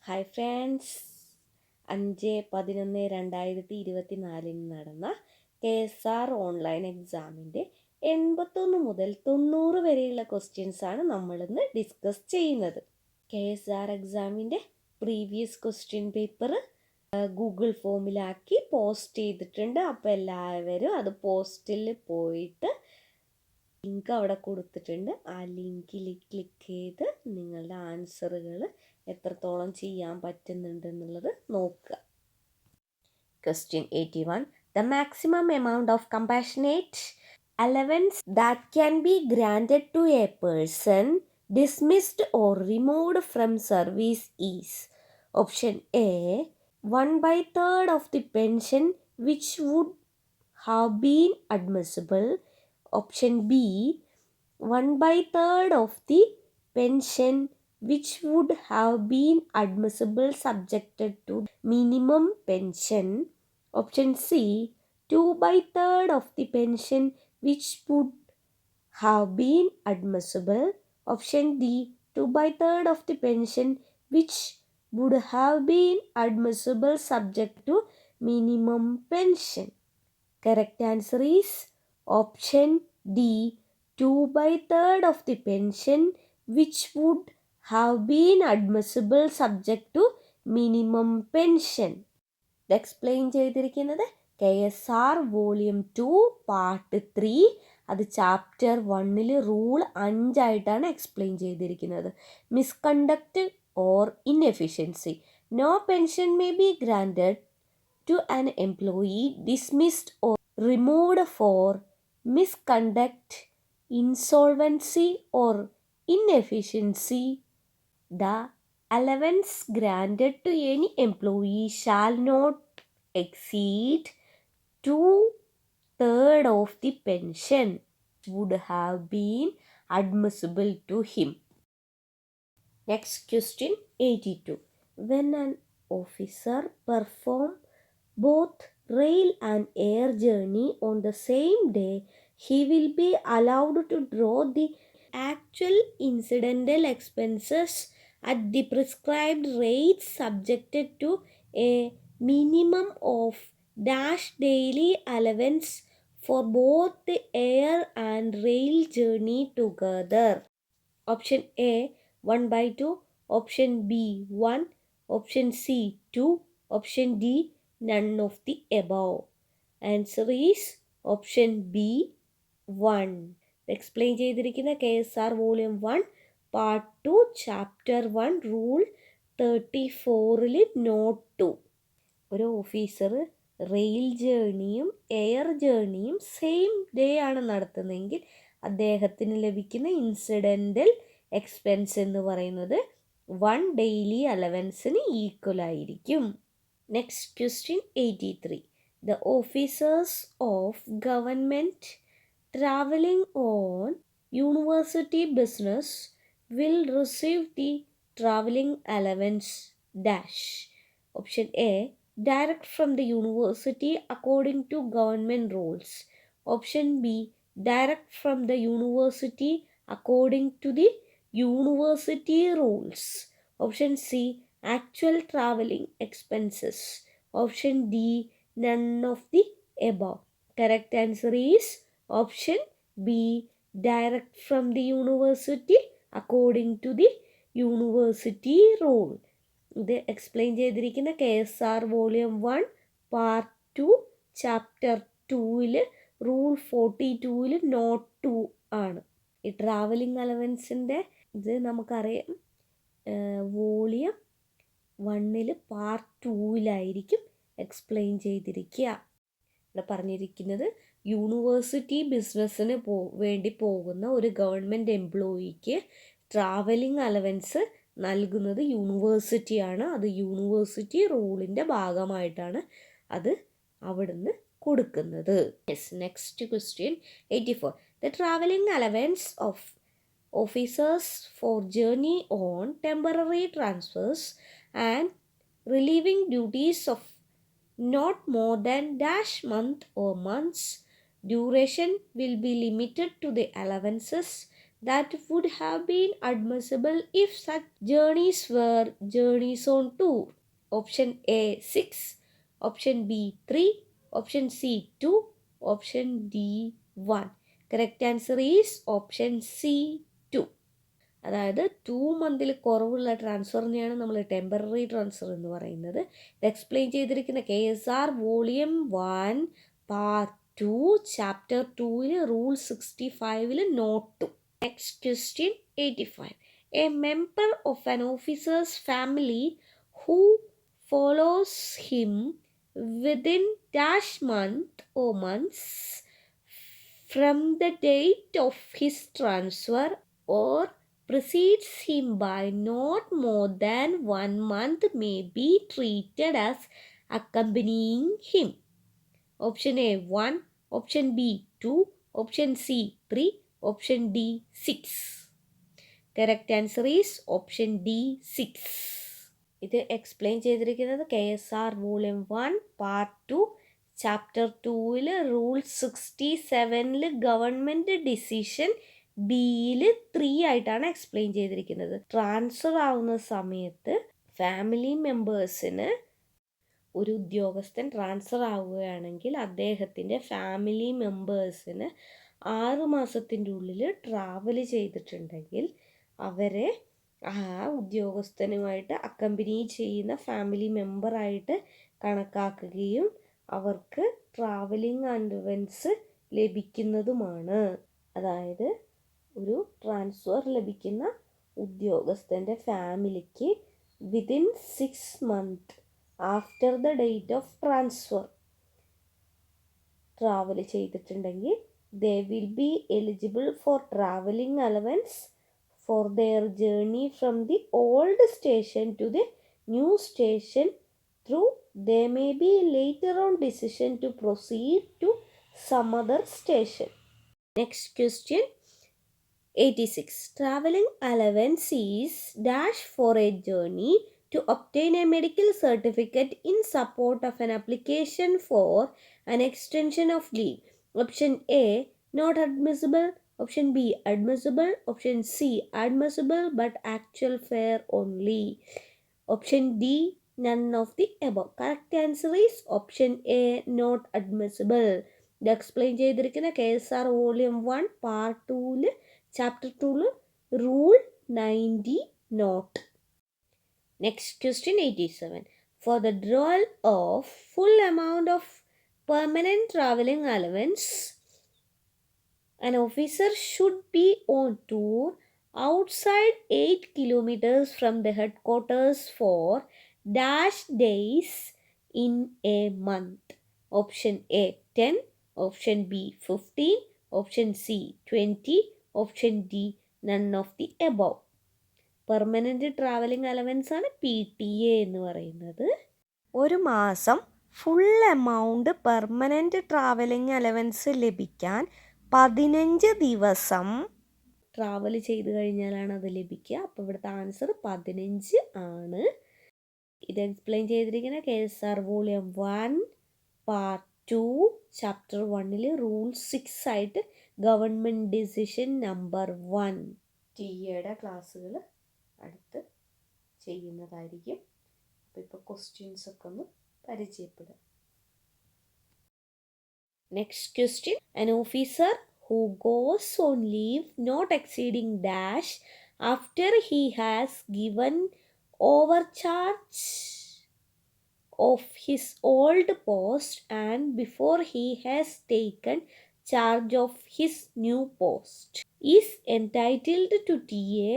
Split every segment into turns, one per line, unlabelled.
Hi friends, 5/11/2024 നടന്ന KSR online എക്സാമിൻ്റെ 81 മുതൽ 90 വരെയുള്ള ക്വസ്റ്റ്യൻസാണ് നമ്മളിന്ന് ഡിസ്കസ് ചെയ്യുന്നത്. KSR എക്സാമിൻ്റെ പ്രീവിയസ് ക്വസ്റ്റ്യൻ പേപ്പർ ഗൂഗിൾ ഫോമിലാക്കി പോസ്റ്റ് ചെയ്തിട്ടുണ്ട്. അപ്പോൾ എല്ലാവരും അത് പോസ്റ്റിൽ പോയിട്ട് ലിങ്ക് അവിടെ കൊടുത്തിട്ടുണ്ട്. ആ ലിങ്കിൽ ക്ലിക്ക് ചെയ്ത് നിങ്ങളുടെ ആൻസറുകൾ എത്രത്തോളം ചെയ്യാൻ പറ്റുന്നുണ്ടെന്നുള്ളത് നോക്കുക. Question 81. The maximum amount of compassionate allowance that can be granted to a person dismissed or removed from service is option A 1/3 of the pension which would have been admissible, option B 1/3 of the pension which would have been admissible subjected to minimum pension, option C 2/3 of the pension which would have been admissible, option D 2/3 of the pension which would have been admissible subject to minimum pension. Correct answer is option D 2/3 of the pension which would have been admissible subject to minimum pension. ഇത് explain ചെയ്തിരിക്കുന്നത് KSR volume 2 part 3. അത് chapter 1 rule 5 explain ചെയ്തിരിക്കുന്നത്. Misconduct or inefficiency. No pension may be granted to an employee dismissed or removed for misconduct, insolvency or inefficiency. The allowance granted to any employee shall not exceed 2/3 of the pension would have been admissible to him. Next question 82. When an officer performs both rail and air journey on the same day, he will be allowed to draw the actual incidental expenses at the prescribed rates subjected to a minimum of dash daily allowance for both the air and rail journey together. Option A 1/2, option B 1, option C 2, option D none of the above. Answer is option B 1. Explain ചെയ്തിരിക്കുന്ന KSR volume 1 part 2 chapter 1 rule 34 note 2. ഒരു officer rail ജേർണിയും air ജേർണിയും same day ആണ് നടത്തുന്നതെങ്കിൽ അദ്ദേഹത്തിന് ലഭിക്കുന്ന incidental expense എന്ന് പറയുന്നത് 1 ഡെയിലി അലവൻസിന് ഈക്വൽ ആയിരിക്കും. Next question 83. The officers of government traveling on university business will receive the traveling allowance dash. Option A direct from the university according to government rules. Option B direct from the university according to the university rules. Option C actual traveling expenses. Option D none of the above. Correct answer is option B direct from the university according to the university rule. ഇത് explain ചെയ്തിരിക്കുന്ന KSR volume 1 part 2 chapter 2 rule 42 note 2 ആണ്. ഈ travelling അലവൻസിൻ്റെ ഇത് നമുക്കറിയാം volume 1 part 2 explain ചെയ്തിരിക്കുക. ഇവിടെ പറഞ്ഞിരിക്കുന്നത് university ബിസിനസ്സിന് വേണ്ടി പോകുന്ന ഒരു ഗവൺമെൻറ് എംപ്ലോയിക്ക് ട്രാവലിംഗ് അലവൻസ് നൽകുന്നത് യൂണിവേഴ്സിറ്റിയാണ്. അത് യൂണിവേഴ്സിറ്റി റൂളിൻ്റെ ഭാഗമായിട്ടാണ് അത് അവിടുന്ന് കൊടുക്കുന്നത്. Yes, next question 84. The traveling allowance of officers for journey on temporary transfers and relieving duties of not more than dash month or months duration will be limited to the allowances that would have been admissible if such journeys were journeys on tour. Option A 6, option B 3, option C 2, option D 1. Correct answer is option C 2. അതായത് 2 മന്തിൽ കുറവുള്ള ട്രാൻസ്ഫറിനെയാണ് നമ്മൾ temporary transfer എന്ന് പറയുന്നത്. ഇത് explain ചെയ്തിരിക്കുന്ന KSR volume 1 part 2 chapter 2 rule 65 note 2. Next question 85. A member of an officer's family who follows him within dash month or months from the date of his transfer or precedes him by not more than 1 month may be treated as accompanying him. Option A 1, option B 2, option C 3, option D 6. Correct answer is option D 6. ഇത് explain ചെയ്തിരിക്കുന്നത് KSR volume 1 part 2 chapter 2 rule 67 government decision ബിയിൽ 3 ആയിട്ടാണ് explain ചെയ്തിരിക്കുന്നത്. Transfer ആവുന്ന സമയത്ത് family മെമ്പേഴ്സിന് ഒരു ഉദ്യോഗസ്ഥൻ transfer ആവുകയാണെങ്കിൽ അദ്ദേഹത്തിൻ്റെ ഫാമിലി മെമ്പേഴ്സിന് 6 മാസത്തിൻ്റെ ഉള്ളിൽ ട്രാവൽ ചെയ്തിട്ടുണ്ടെങ്കിൽ അവരെ ആ ഉദ്യോഗസ്ഥനുമായിട്ട് അക്കമ്പനി ചെയ്യുന്ന ഫാമിലി മെമ്പറായിട്ട് കണക്കാക്കുകയും അവർക്ക് ട്രാവലിംഗ് അലവൻസ് ലഭിക്കുന്നതുമാണ്. അതായത് ഒരു ട്രാൻസ്ഫർ ലഭിക്കുന്ന ഉദ്യോഗസ്ഥൻ്റെ ഫാമിലിക്ക് within 6 months after the date of transfer travel ചെയ്തിട്ടുണ്ടെങ്കിൽ they will be eligible for travelling allowance for their journey from the old station to the new station through they may be later on decision to proceed to some other station. Next question 86. Traveling allowance is dash for a journey to obtain a medical certificate in support of an application for an extension of leave. Option A not admissible, option B admissible, option C admissible but actual fare only, option D none of the above. Correct answer is option A not admissible. ഇത് explain ചെയ്തിരിക്കുന്ന KSR volume 1 part 2 chapter 2 rule 90 note. Next question 87. For the withdrawal of full amount of permanent traveling allowance, an officer should be on tour outside 8 kilometers from the headquarters for dash days in a month. Option A 10, option B 15, option C 20, option D none of the above. Permanent travelling allowance ആണ് PTA എന്ന് പറയുന്നത്. ഒരു മാസം full amount permanent travelling allowance ലഭിക്കാൻ 15 ദിവസം travel ചെയ്ത് കഴിഞ്ഞാലാണ് അത് ലഭിക്കുക. അപ്പോൾ ഇവിടുത്തെ ആൻസർ 15 ആണ്. ഇത് എക്സ്പ്ലെയിൻ ചെയ്തിരിക്കുന്ന KSR volume 1 part 2 chapter 1 rule 6 ആയിട്ട് ഗവൺമെൻറ് ഡിസിഷൻ നമ്പർ 1 ടിയുടെ ക്ലാസ്സുകൾ അടുത്ത് ചെയ്യുന്നതായിരിക്കും. അപ്പോൾ ഇപ്പോൾ ക്വസ്റ്റ്യൻസ് ഒക്കെ ഒന്ന് പരിചയപ്പെടുക. Next question. an officer who goes on leave not exceeding dash after he has given overcharge of his old post and before he has taken charge of his new post is entitled to TA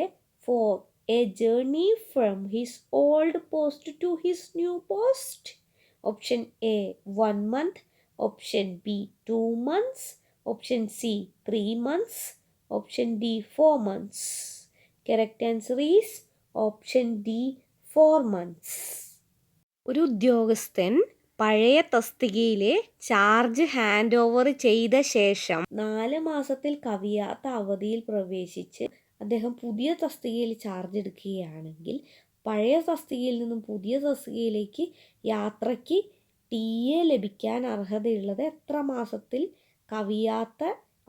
for a journey from his old post to his new post. Option A 1 month, option B 2 months, option C 3 months, option D 4 months. Correct answer is option D 4 months. ഒരു ഉദ്യോഗസ്ഥൻ പഴയ തസ്തികയിലെ charge hand over ചെയ്ത ശേഷം 4 മാസത്തിൽ കവിയാത്ത അവധിയിൽ പ്രവേശിച്ച് അദ്ദേഹം പുതിയ തസ്തികയിൽ ചാർജ് എടുക്കുകയാണെങ്കിൽ പഴയ തസ്തികയിൽ നിന്നും പുതിയ തസ്തികയിലേക്ക് യാത്രയ്ക്ക് TA ലഭിക്കാൻ അർഹതയുള്ളത് എത്ര മാസത്തിൽ കവിയാത്ത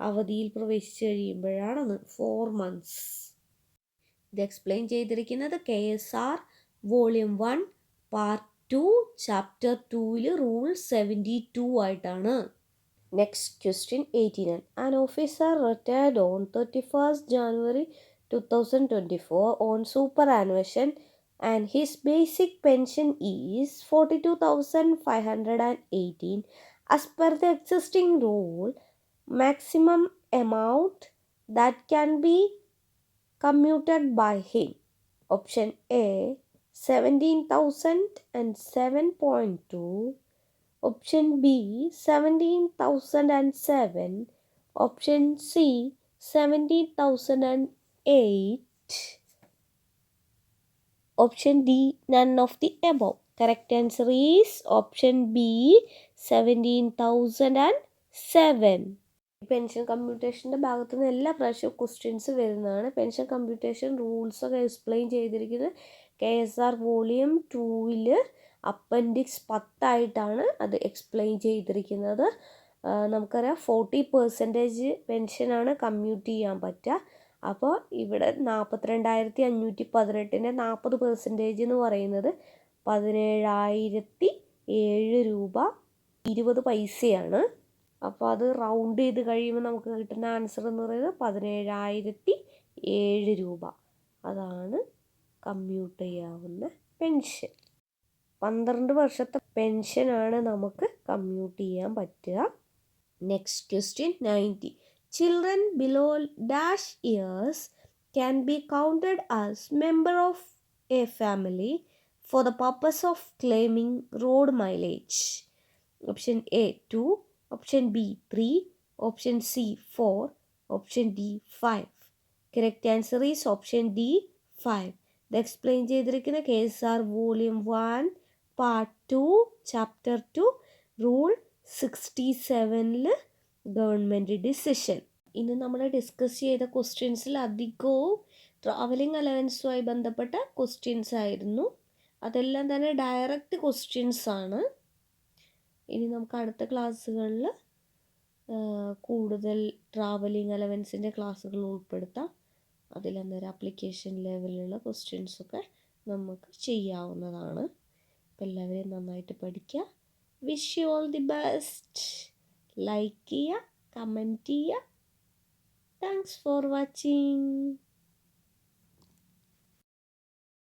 അവധിയിൽ പ്രവേശിച്ച് കഴിയുമ്പോഴാണ് 4 months. ഇത് എക്സ്പ്ലെയിൻ ചെയ്തിരിക്കുന്നത് KSR വോളിയം 1 പാർട്ട് 2 ചാപ്റ്റർ 2ൽ റൂൾ 72 ആയിട്ടാണ്. Next question 89. An officer retired on 31st January 2024 on superannuation and his basic pension is 42,518 as per the existing rule. Maximum amount that can be commuted by him. Option A 17,007.2. Option B 17,007. Option C 17,008. Option D none of the above. Correct answer is option B 17,007. Pension കമ്പ്യൂട്ടേഷൻ്റെ ഭാഗത്തു നിന്ന് എല്ലാ പ്രാവശ്യവും questions വരുന്നതാണ്. Pension computation റൂൾസൊക്കെ explain ചെയ്തിരിക്കുന്നത് KSR volume 2ൽ appendix 10 അത് explain ചെയ്തിരിക്കുന്നത്. നമുക്കറിയാം 40% പെൻഷനാണ് commute ചെയ്യാൻ പറ്റുക. അപ്പോൾ ഇവിടെ 42,518 40% എന്ന് പറയുന്നത് 17,007 രൂപ 20 പൈസയാണ്. അപ്പോൾ അത് റൗണ്ട് ചെയ്ത് കഴിയുമ്പോൾ നമുക്ക് കിട്ടുന്ന ആൻസർ എന്ന് പറയുന്നത് 17,007 രൂപ. അതാണ് കമ്മ്യൂട്ട് ചെയ്യാവുന്ന പെൻഷൻ. 12 വർഷത്തെ പെൻഷനാണ് നമുക്ക് കമ്മ്യൂട്ട് ചെയ്യാൻ പറ്റുക. Next question 90. Children below dash years can be counted as member of a family for the purpose of claiming road mileage. Option A 2, Option B 3, Option C 4, Option D 5. Correct answer is Option D 5. ഇത് explain ചെയ്തിരിക്കുന്ന KSR volume 1 part 2 chapter 2 rule 67ൽ government decision. ഇന്ന് നമ്മൾ discuss ചെയ്ത ക്വസ്റ്റ്യൻസിൽ അധികവും travelling അലവൻസുമായി ബന്ധപ്പെട്ട questions ആയിരുന്നു. അതെല്ലാം തന്നെ ഡയറക്റ്റ് ക്വസ്റ്റ്യൻസ് ആണ്. ഇനി നമുക്ക് അടുത്ത ക്ലാസ്സുകളിൽ കൂടുതൽ ട്രാവലിംഗ് അലവൻസിൻ്റെ ക്ലാസ്സുകൾ ഉൾപ്പെടുത്താം. അതിലന്നേരം ആപ്ലിക്കേഷൻ ലെവലിലുള്ള ക്വസ്റ്റ്യൻസൊക്കെ നമുക്ക് ചെയ്യാവുന്നതാണ്. അപ്പോൾ എല്ലാവരെയും നന്നായിട്ട് പഠിക്കുക. Wish you all the best. Like ചെയ്യുക, കമൻറ്റ് ചെയ്യുക. Thanks for watching.